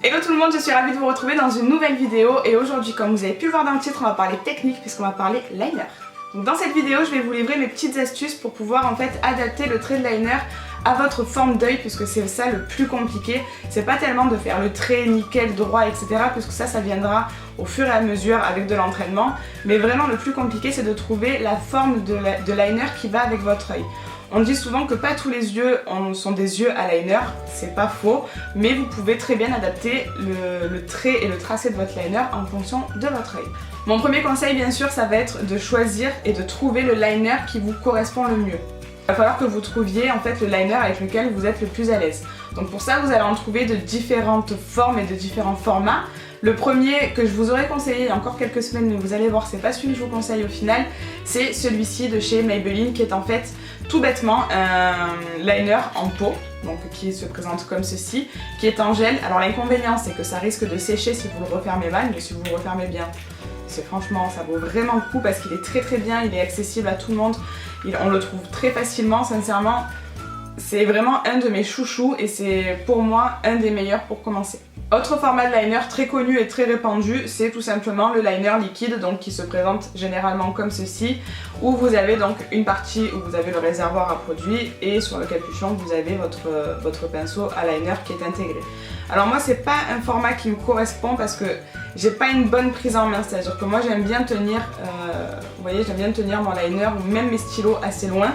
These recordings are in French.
Hello tout le monde, je suis ravie de vous retrouver dans une nouvelle vidéo et aujourd'hui, comme vous avez pu le voir dans le titre, on va parler technique puisqu'on va parler liner. Donc dans cette vidéo, je vais vous livrer mes petites astuces pour pouvoir en fait adapter le trait de liner à votre forme d'œil puisque c'est ça le plus compliqué. C'est pas tellement de faire le trait nickel, droit, etc. puisque ça viendra au fur et à mesure avec de l'entraînement. Mais vraiment le plus compliqué, c'est de trouver la forme de liner qui va avec votre œil. On dit souvent que pas tous les yeux sont des yeux à liner, c'est pas faux, mais vous pouvez très bien adapter le trait et le tracé de votre liner en fonction de votre œil. Mon premier conseil bien sûr, ça va être de choisir et de trouver le liner qui vous correspond le mieux. Il va falloir que vous trouviez en fait le liner avec lequel vous êtes le plus à l'aise. Donc pour ça, vous allez en trouver de différentes formes et de différents formats. Le premier que je vous aurais conseillé il y a encore quelques semaines, mais vous allez voir, c'est pas celui que je vous conseille au final, c'est celui-ci de chez Maybelline qui est en fait tout bêtement un liner en peau, donc qui se présente comme ceci, qui est en gel. Alors l'inconvénient c'est que ça risque de sécher si vous le refermez mal, mais si vous le refermez bien, c'est franchement ça vaut vraiment le coup parce qu'il est très bien, il est accessible à tout le monde, on le trouve très facilement, sincèrement. C'est vraiment un de mes chouchous et c'est pour moi un des meilleurs pour commencer. Autre format de liner très connu et très répandu, c'est tout simplement le liner liquide, donc qui se présente généralement comme ceci, où vous avez donc une partie où vous avez le réservoir à produit et sur le capuchon vous avez votre pinceau à liner qui est intégré. Alors moi c'est pas un format qui me correspond parce que j'ai pas une bonne prise en main, c'est-à-dire que moi j'aime bien tenir, vous voyez, j'aime bien tenir mon liner ou même mes stylos assez loin.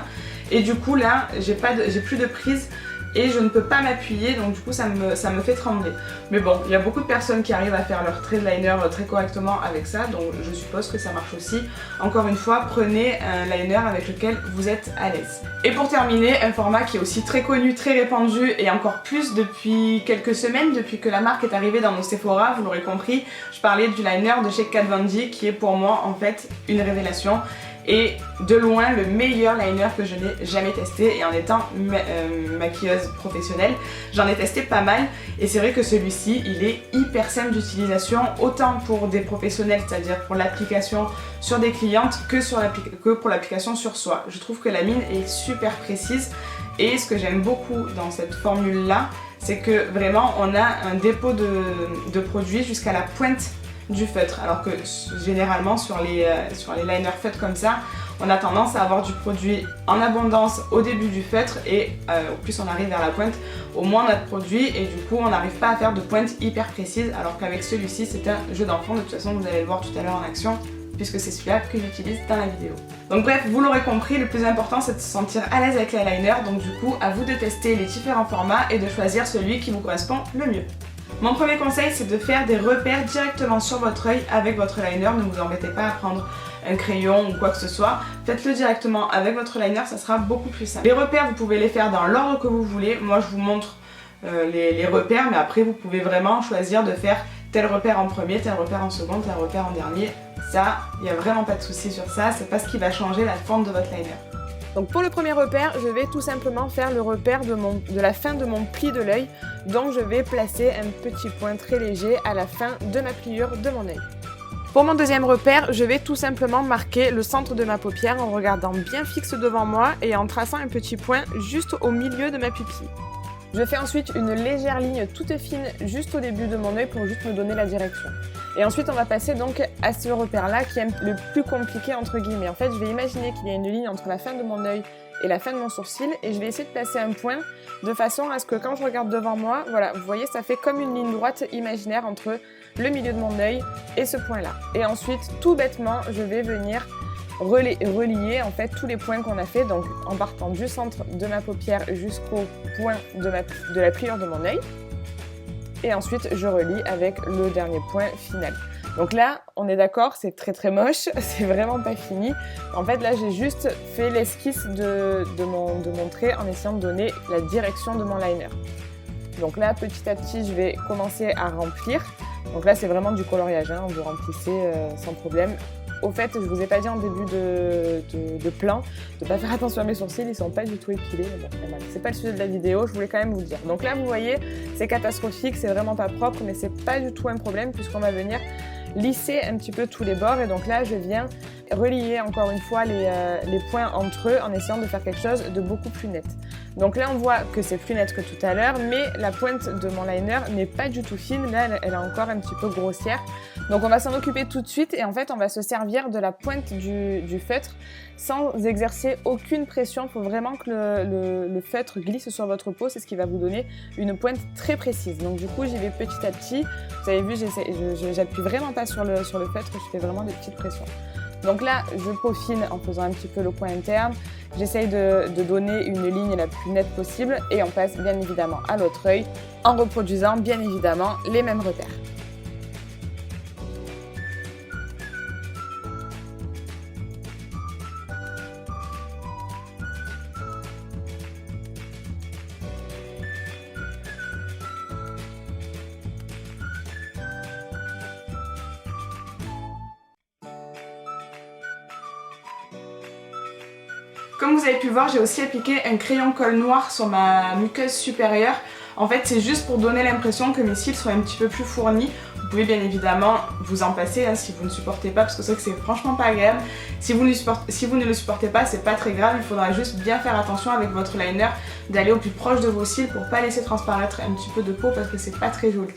Et du coup là, j'ai plus de prise et je ne peux pas m'appuyer, donc du coup ça me fait trembler. Mais bon, il y a beaucoup de personnes qui arrivent à faire leur trait de liner très correctement avec ça, donc je suppose que ça marche aussi. Encore une fois, prenez un liner avec lequel vous êtes à l'aise. Et pour terminer, un format qui est aussi très connu, très répandu et encore plus depuis quelques semaines, depuis que la marque est arrivée dans nos Sephora, vous l'aurez compris, je parlais du liner de chez Kat Von D qui est pour moi en fait une révélation. Et de loin le meilleur liner que je n'ai jamais testé, et en étant maquilleuse professionnelle, j'en ai testé pas mal et c'est vrai que celui-ci il est hyper simple d'utilisation, autant pour des professionnels, c'est-à-dire pour l'application sur des clientes que pour l'application sur soi. Je trouve que la mine est super précise et ce que j'aime beaucoup dans cette formule là, c'est que vraiment on a un dépôt de produit jusqu'à la pointe du feutre, alors que généralement sur les liners feutres comme ça, on a tendance à avoir du produit en abondance au début du feutre et au plus on arrive vers la pointe, au moins on a de produit et du coup on n'arrive pas à faire de pointe hyper précise, alors qu'avec celui-ci c'est un jeu d'enfant. De toute façon vous allez le voir tout à l'heure en action puisque c'est celui-là que j'utilise dans la vidéo. Donc bref, vous l'aurez compris, le plus important c'est de se sentir à l'aise avec les liners, donc du coup à vous de tester les différents formats et de choisir celui qui vous correspond le mieux. Mon premier conseil, c'est de faire des repères directement sur votre œil avec votre liner. Ne vous embêtez pas à prendre un crayon ou quoi que ce soit. Faites-le directement avec votre liner, ça sera beaucoup plus simple. Les repères, vous pouvez les faire dans l'ordre que vous voulez. Moi, je vous montre les repères, mais après, vous pouvez vraiment choisir de faire tel repère en premier, tel repère en second, tel repère en dernier. Ça, il n'y a vraiment pas de souci sur ça. C'est pas ce qui va changer la forme de votre liner. Donc pour le premier repère, je vais tout simplement faire le repère de la fin de mon pli de l'œil. Donc je vais placer un petit point très léger à la fin de ma pliure de mon œil. Pour mon deuxième repère, je vais tout simplement marquer le centre de ma paupière en regardant bien fixe devant moi et en traçant un petit point juste au milieu de ma pupille. Je fais ensuite une légère ligne toute fine juste au début de mon œil pour juste me donner la direction. Et ensuite on va passer donc à ce repère là qui est le plus compliqué entre guillemets. En fait je vais imaginer qu'il y a une ligne entre la fin de mon œil et la fin de mon sourcil et je vais essayer de placer un point de façon à ce que quand je regarde devant moi, voilà, vous voyez ça fait comme une ligne droite imaginaire entre le milieu de mon œil et ce point là. Et ensuite tout bêtement je vais venir relier en fait tous les points qu'on a fait, donc en partant du centre de ma paupière jusqu'au point de la pliure de mon œil. Et ensuite je relie avec le dernier point final. Donc là on est d'accord, c'est très moche, c'est vraiment pas fini. En fait là j'ai juste fait l'esquisse de mon trait en essayant de donner la direction de mon liner. Donc là petit à petit je vais commencer à remplir. Donc là c'est vraiment du coloriage, hein, vous remplissez sans problème. Au fait, je vous ai pas dit en début de plan de pas faire attention à mes sourcils, ils sont pas du tout épilés, mais bon, c'est pas le sujet de la vidéo, je voulais quand même vous le dire. Donc là, vous voyez, c'est catastrophique, c'est vraiment pas propre, mais c'est pas du tout un problème puisqu'on va venir lisser un petit peu tous les bords et donc là je viens relier encore une fois les points entre eux en essayant de faire quelque chose de beaucoup plus net. Donc là on voit que c'est plus net que tout à l'heure, mais la pointe de mon liner n'est pas du tout fine, là elle est encore un petit peu grossière. Donc on va s'en occuper tout de suite et en fait on va se servir de la pointe du feutre sans exercer aucune pression. Il faut vraiment que le feutre glisse sur votre peau, c'est ce qui va vous donner une pointe très précise. Donc du coup j'y vais petit à petit, vous avez vu j'appuie vraiment pas sur le feutre, je fais vraiment des petites pressions. Donc là, je peaufine en faisant un petit peu le coin interne. J'essaye de donner une ligne la plus nette possible et on passe bien évidemment à l'autre œil en reproduisant bien évidemment les mêmes repères. Comme vous avez pu le voir, j'ai aussi appliqué un crayon colle noir sur ma muqueuse supérieure. En fait, c'est juste pour donner l'impression que mes cils soient un petit peu plus fournis. Vous pouvez bien évidemment vous en passer si vous ne supportez pas, parce que c'est vrai que c'est franchement pas agréable. Si vous ne le supportez pas, c'est pas très grave. Il faudra juste bien faire attention avec votre liner d'aller au plus proche de vos cils pour pas laisser transparaître un petit peu de peau parce que c'est pas très joli.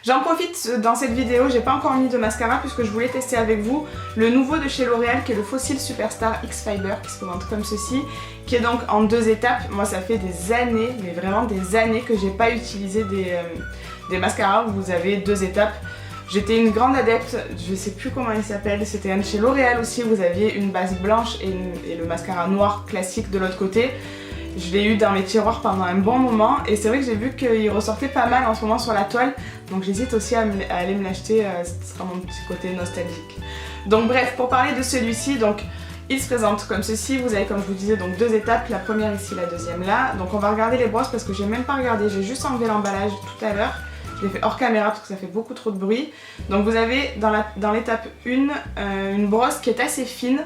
J'en profite dans cette vidéo, j'ai pas encore mis de mascara puisque je voulais tester avec vous le nouveau de chez L'Oréal qui est le Fossil Superstar X Fiber qui se présente comme ceci, qui est donc en 2 étapes. Moi ça fait des années, mais vraiment des années que j'ai pas utilisé des mascaras où vous avez 2 étapes. J'étais une grande adepte, je sais plus comment il s'appelle, c'était un de chez L'Oréal aussi, vous aviez une base blanche et le mascara noir classique de l'autre côté. Je l'ai eu dans mes tiroirs pendant un bon moment et c'est vrai que j'ai vu qu'il ressortait pas mal en ce moment sur la toile, donc j'hésite aussi à aller me l'acheter, ce sera mon petit côté nostalgique. Donc bref, pour parler de celui-ci, donc il se présente comme ceci, vous avez comme je vous disais donc 2 étapes, la première ici, la deuxième là. Donc on va regarder les brosses parce que j'ai même pas regardé, j'ai juste enlevé l'emballage tout à l'heure. Je l'ai fait hors caméra parce que ça fait beaucoup trop de bruit. Donc vous avez dans l'étape 1 une brosse qui est assez fine.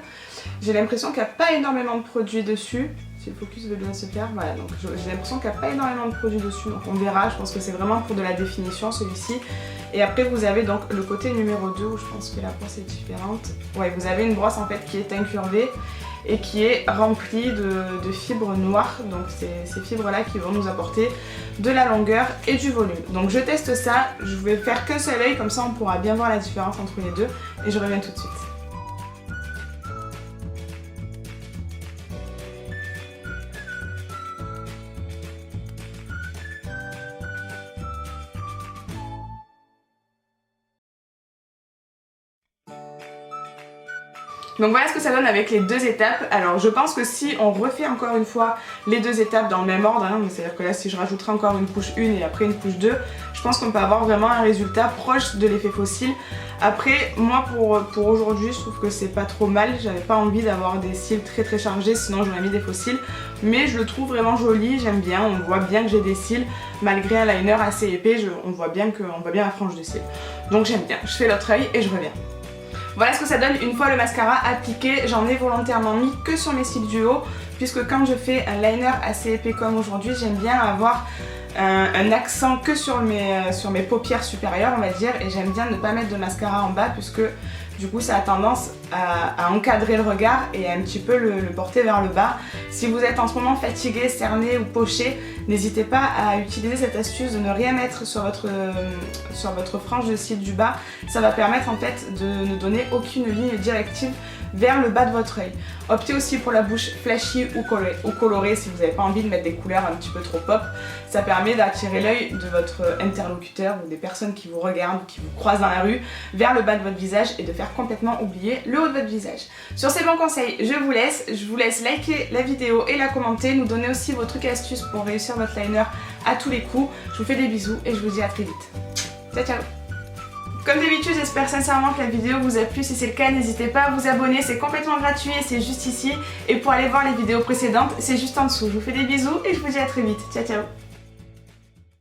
J'ai l'impression qu'il n'y a pas énormément de produits dessus. Si le focus veut bien se faire, voilà, donc j'ai l'impression qu'il n'y a pas énormément de produits dessus, donc on verra, je pense que c'est vraiment pour de la définition celui-ci. Et après vous avez donc le côté numéro 2 où je pense que la brosse est différente. Ouais, vous avez une brosse en fait qui est incurvée et qui est remplie de fibres noires, donc c'est ces fibres là qui vont nous apporter de la longueur et du volume. Donc je teste ça, je vais faire qu'un seul œil, comme ça on pourra bien voir la différence entre les deux et je reviens tout de suite. Donc voilà ce que ça donne avec les 2 étapes. Alors je pense que si on refait encore une fois les 2 étapes dans le même ordre, hein, c'est à dire que là si je rajouterais encore une couche 1 et après une couche 2, je pense qu'on peut avoir vraiment un résultat proche de l'effet fossile. Après moi pour aujourd'hui je trouve que c'est pas trop mal, j'avais pas envie d'avoir des cils très chargés sinon j'aurais mis des faux cils, mais je le trouve vraiment joli, j'aime bien, on voit bien que j'ai des cils malgré un liner assez épais, on voit bien la frange de cils. Donc j'aime bien, je fais l'autre œil et je reviens. Voilà ce que ça donne une fois le mascara appliqué. J'en ai volontairement mis que sur mes cils du haut puisque quand je fais un liner assez épais comme aujourd'hui, j'aime bien avoir un accent que sur mes paupières supérieures on va dire, et j'aime bien ne pas mettre de mascara en bas puisque du coup ça a tendance à encadrer le regard et à un petit peu le porter vers le bas. Si vous êtes en ce moment fatigué, cerné ou poché, n'hésitez pas à utiliser cette astuce de ne rien mettre sur votre frange de cils du bas. Ça va permettre en fait de ne donner aucune ligne directive vers le bas de votre œil. Optez aussi pour la bouche flashy ou colorée si vous n'avez pas envie de mettre des couleurs un petit peu trop pop. Ça permet d'attirer l'œil de votre interlocuteur ou des personnes qui vous regardent, qui vous croisent dans la rue, vers le bas de votre visage et de faire complètement oublier le haut de votre visage. Sur ces bons conseils, je vous laisse liker la vidéo et la commenter, nous donner aussi vos trucs et astuces pour réussir votre liner à tous les coups. Je vous fais des bisous et je vous dis à très vite. Ciao ciao. Comme d'habitude, j'espère sincèrement que la vidéo vous a plu. Si c'est le cas, n'hésitez pas à vous abonner, c'est complètement gratuit et c'est juste ici. Et pour aller voir les vidéos précédentes, c'est juste en dessous. Je vous fais des bisous et je vous dis à très vite. Ciao ciao.